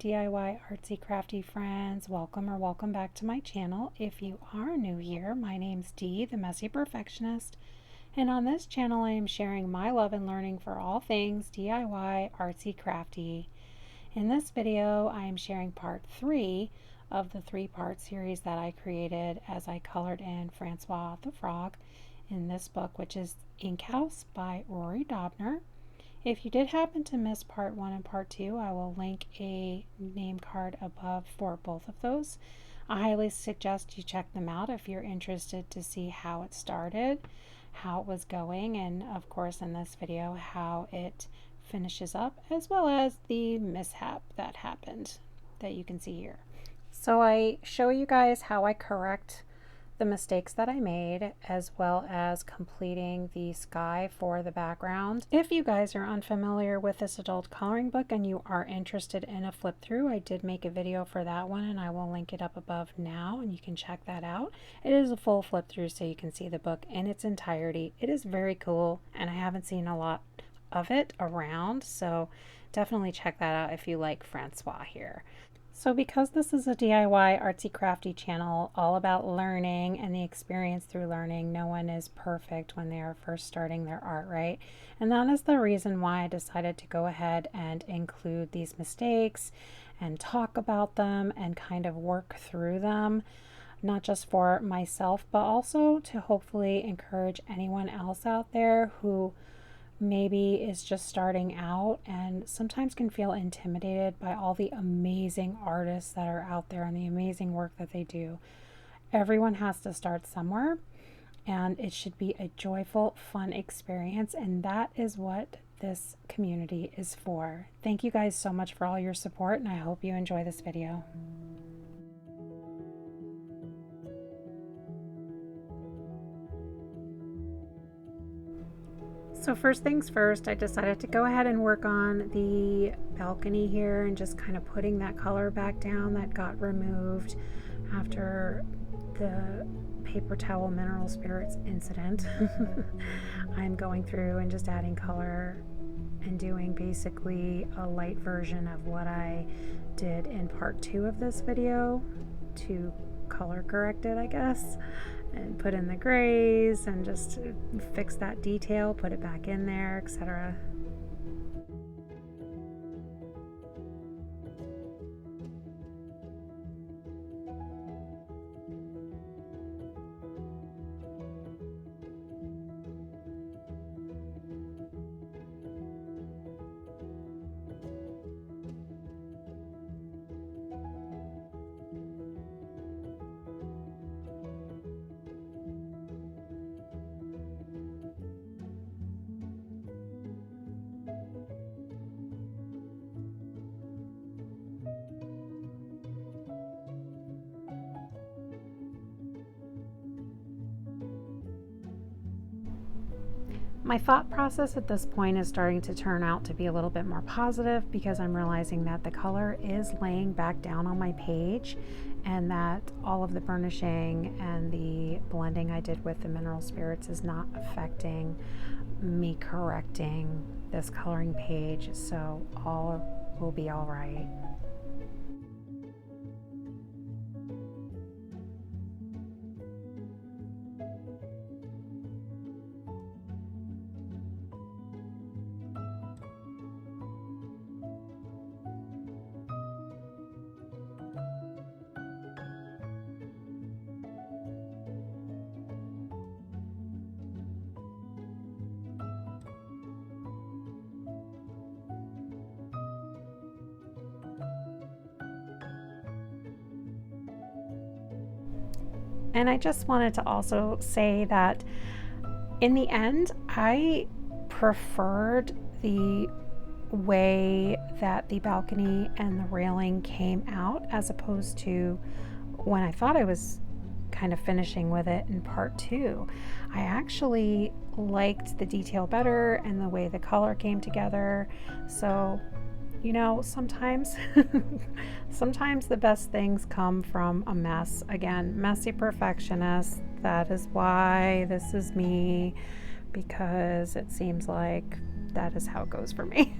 DIY artsy crafty friends. Welcome back to my channel. If you are new here, my name's Dee, the Messy Perfectionist, and on this channel I am sharing my love and learning for all things DIY artsy crafty. In this video I am sharing part 3 of the 3-part series that I created as I colored in Francois the Frog in this book, which is Ink House by Rory Dobner. If you did happen to miss part 1 and part 2, I will link a name card above for both of those. I highly suggest you check them out if you're interested to see how it started, how it was going, and of course in this video how it finishes up, as well as the mishap that happened that you can see here. So I show you guys how I correct the mistakes that I made, as well as completing the sky for the background. If you guys are unfamiliar with this adult coloring book and you are interested in a flip through, I did make a video for that one and I will link it up above now and you can check that out. It is a full flip through so you can see the book in its entirety. It is very cool and I haven't seen a lot of it around, so definitely check that out if you like Francois here. So because this is a DIY artsy crafty channel all about learning and the experience through learning, no one is perfect when they are first starting their art, right? And that is the reason why I decided to go ahead and include these mistakes and talk about them and kind of work through them, not just for myself, but also to hopefully encourage anyone else out there who maybe is just starting out and sometimes can feel intimidated by all the amazing artists that are out there and the amazing work that they do. Everyone has to start somewhere and it should be a joyful, fun experience, and that is what this community is for. Thank you guys so much for all your support and I hope you enjoy this video. So first things first, I decided to go ahead and work on the balcony here and just kind of putting that color back down that got removed after the paper towel mineral spirits incident. I'm going through and just adding color and doing basically a light version of what I did in part 2 of this video to color correct it, I guess, and put in the grays and just fix that detail, put it back in there, etc. My thought process at this point is starting to turn out to be a little bit more positive because I'm realizing that the color is laying back down on my page and that all of the burnishing and the blending I did with the mineral spirits is not affecting me correcting this coloring page, so all will be all right. And I just wanted to also say that in the end, I preferred the way that the balcony and the railing came out as opposed to when I thought I was kind of finishing with it in part 2. I actually liked the detail better and the way the color came together. So you know, sometimes the best things come from a mess. Again, messy perfectionist. That is why this is me, because it seems like that is how it goes for me.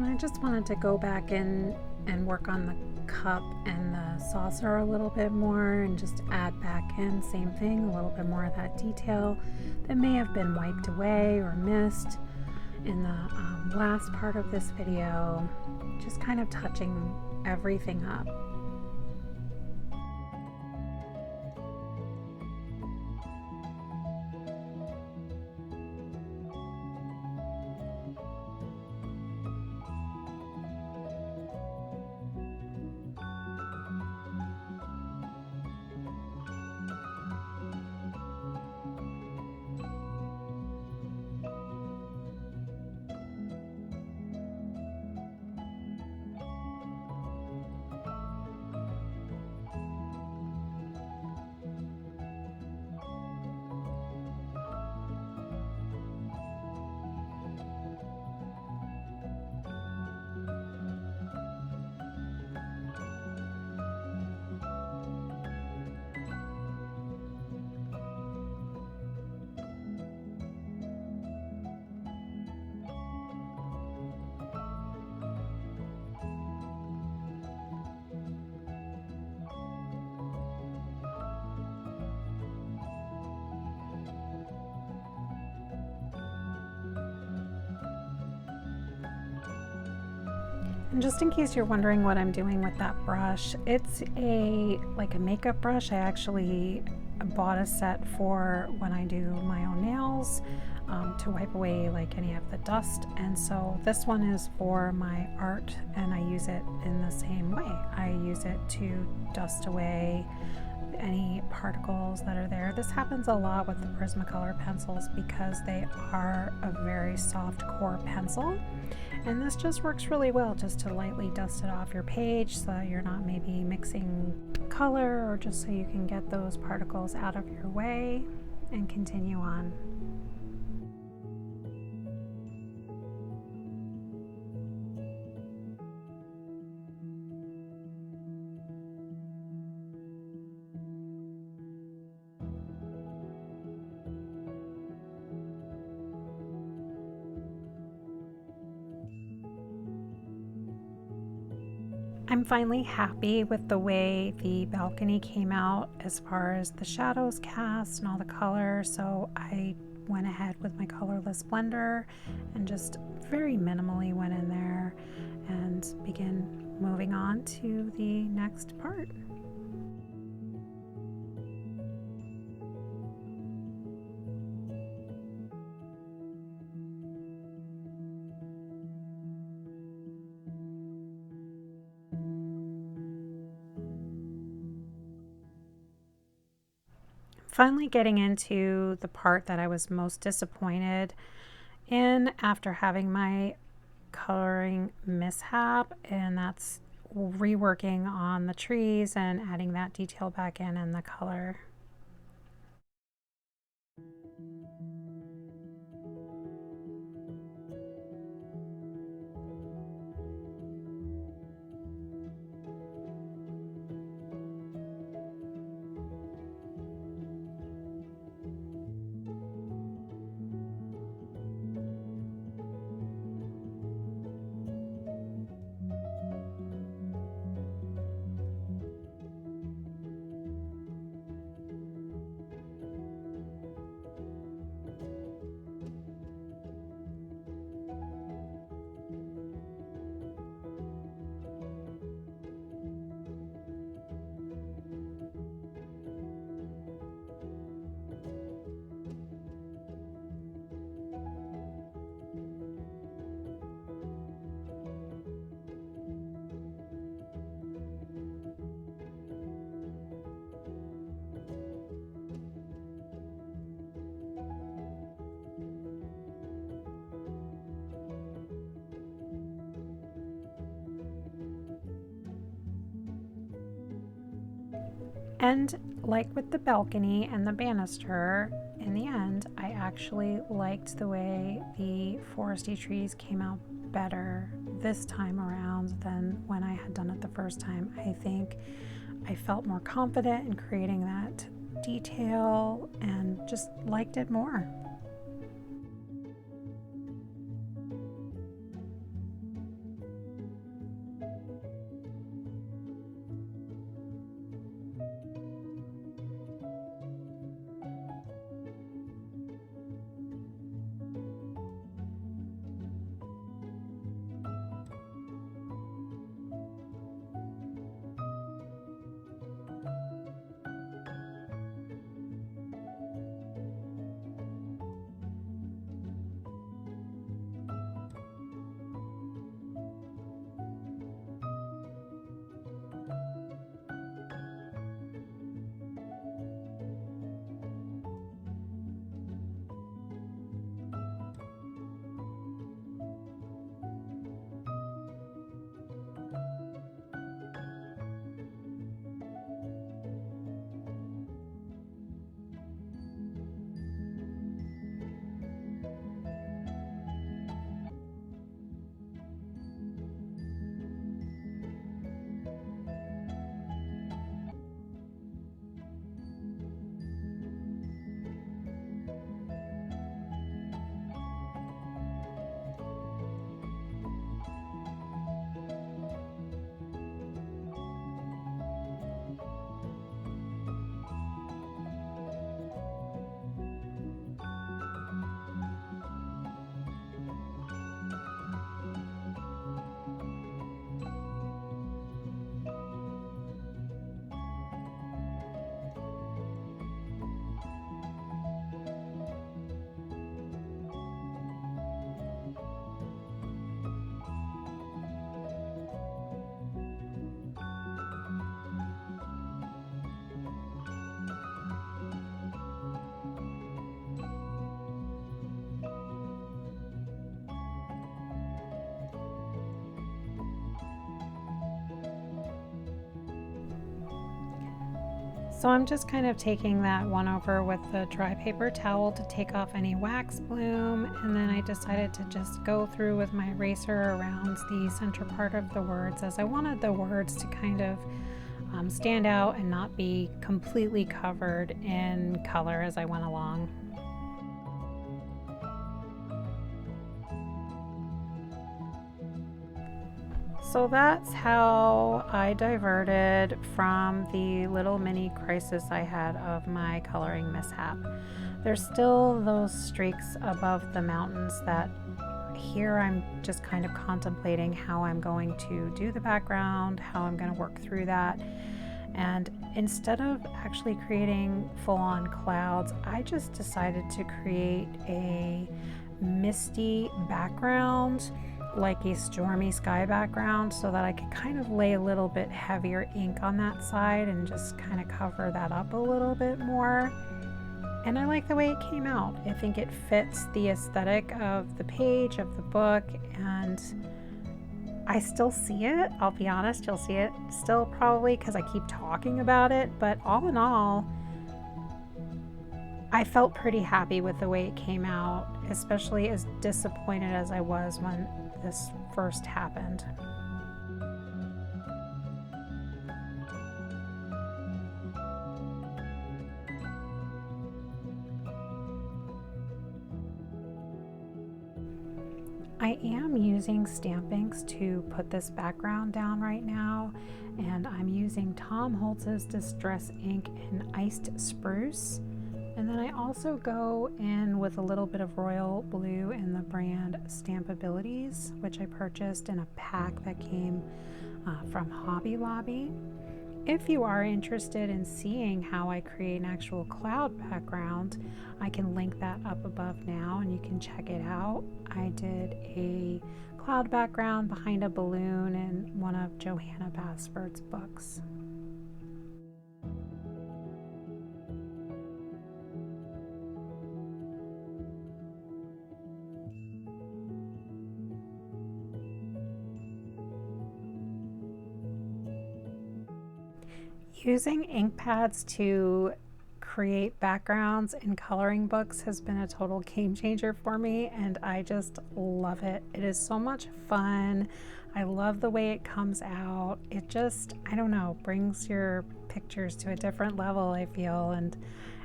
And I just wanted to go back in and work on the cup and the saucer a little bit more and just add back in, same thing, a little bit more of that detail that may have been wiped away or missed in the last part of this video, just kind of touching everything up. And just in case you're wondering what I'm doing with that brush, it's like a makeup brush. I actually bought a set for when I do my own nails to wipe away like any of the dust. And so this one is for my art, and I use it in the same way. I use it to dust away any particles that are there. This happens a lot with the Prismacolor pencils because they are a very soft core pencil. And this just works really well just to lightly dust it off your page so that you're not maybe mixing color, or just so you can get those particles out of your way and continue on. I'm finally happy with the way the balcony came out as far as the shadows cast and all the color, so I went ahead with my colorless blender and just very minimally went in there and began moving on to the next part. Finally getting into the part that I was most disappointed in after having my coloring mishap, and that's reworking on the trees and adding that detail back in the color. And like with the balcony and the banister, in the end, I actually liked the way the foresty trees came out better this time around than when I had done it the first time. I think I felt more confident in creating that detail and just liked it more. So I'm just kind of taking that one over with the dry paper towel to take off any wax bloom, and then I decided to just go through with my eraser around the center part of the words, as I wanted the words to kind of stand out and not be completely covered in color as I went along. So that's how I diverted from the little mini crisis I had of my coloring mishap. There's still those streaks above the mountains that here I'm just kind of contemplating how I'm going to do the background, how I'm going to work through that. And instead of actually creating full-on clouds, I just decided to create a misty background, like a stormy sky background, so that I could kind of lay a little bit heavier ink on that side and just kind of cover that up a little bit more. And I like the way it came out. I think it fits the aesthetic of the page, of the book, and I still see it. I'll be honest, you'll see it still probably because I keep talking about it, but all in all, I felt pretty happy with the way it came out, especially as disappointed as I was when this first happened. I am using stamp inks to put this background down right now, and I'm using Tom Holtz's Distress ink in Iced Spruce. And then I also go in with a little bit of royal blue in the brand Stampabilities, which I purchased in a pack that came from Hobby Lobby. If you are interested in seeing how I create an actual cloud background, I can link that up above now and you can check it out. I did a cloud background behind a balloon in one of Johanna Basford's books. Using ink pads to create backgrounds in coloring books has been a total game changer for me, and I just love it. It is so much fun. I love the way it comes out. It just, I don't know, brings your pictures to a different level, I feel, and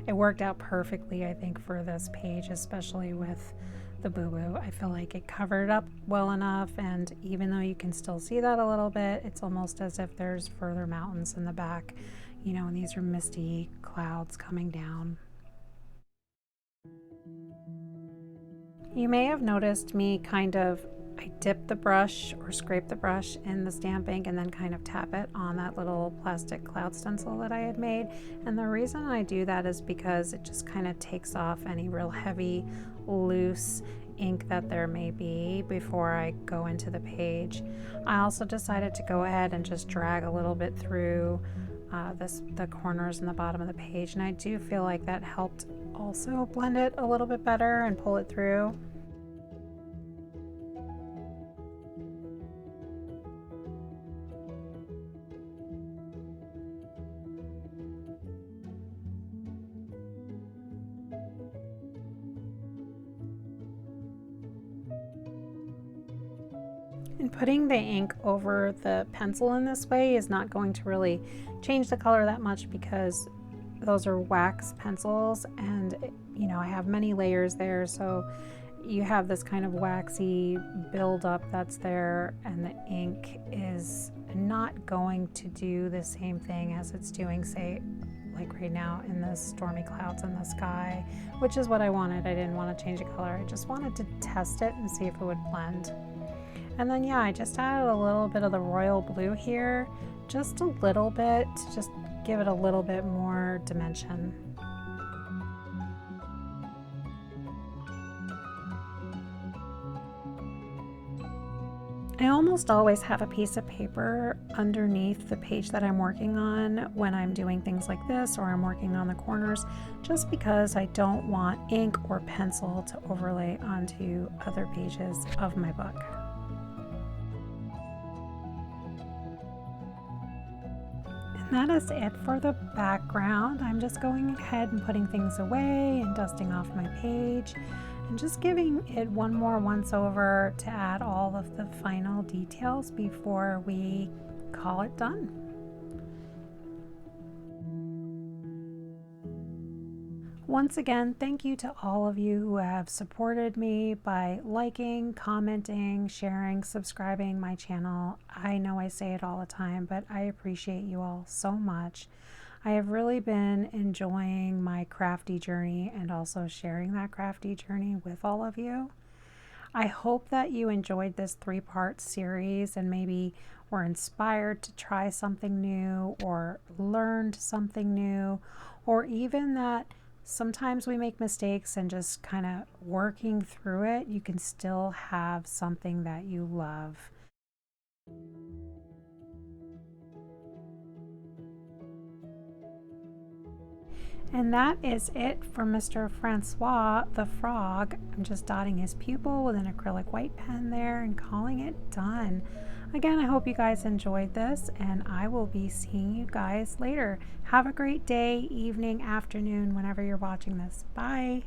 it worked out perfectly, I think, for this page, especially with the boo-boo. I feel like it covered up well enough, and even though you can still see that a little bit, it's almost as if there's further mountains in the back, you know, and these are misty clouds coming down. You may have noticed me I dip the brush or scrape the brush in the stamp ink and then kind of tap it on that little plastic cloud stencil that I had made. And the reason I do that is because it just kind of takes off any real heavy, loose ink that there may be before I go into the page. I also decided to go ahead and just drag a little bit through the corners and the bottom of the page, and I do feel like that helped also blend it a little bit better and pull it through. And putting the ink over the pencil in this way is not going to really change the color that much because those are wax pencils, and you know, I have many layers there, so you have this kind of waxy buildup that's there, and the ink is not going to do the same thing as it's doing, say, like right now in the stormy clouds in the sky, which is what I wanted. I didn't want to change the color. I just wanted to test it and see if it would blend. And then yeah, I just added a little bit of the royal blue here, just a little bit, to just give it a little bit more dimension. I almost always have a piece of paper underneath the page that I'm working on when I'm doing things like this, or I'm working on the corners, just because I don't want ink or pencil to overlay onto other pages of my book. That is it for the background. I'm just going ahead and putting things away and dusting off my page and just giving it one more once over to add all of the final details before we call it done. Once again, thank you to all of you who have supported me by liking, commenting, sharing, subscribing my channel. I know I say it all the time, but I appreciate you all so much. I have really been enjoying my crafty journey and also sharing that crafty journey with all of you. I hope that you enjoyed this 3-part series and maybe were inspired to try something new or learned something new, or even that sometimes we make mistakes and just kind of working through it, you can still have something that you love. And that is it for Mr. Francois the frog. I'm just dotting his pupil with an acrylic white pen there and calling it done. Again, I hope you guys enjoyed this, and I will be seeing you guys later. Have a great day, evening, afternoon, whenever you're watching this. Bye.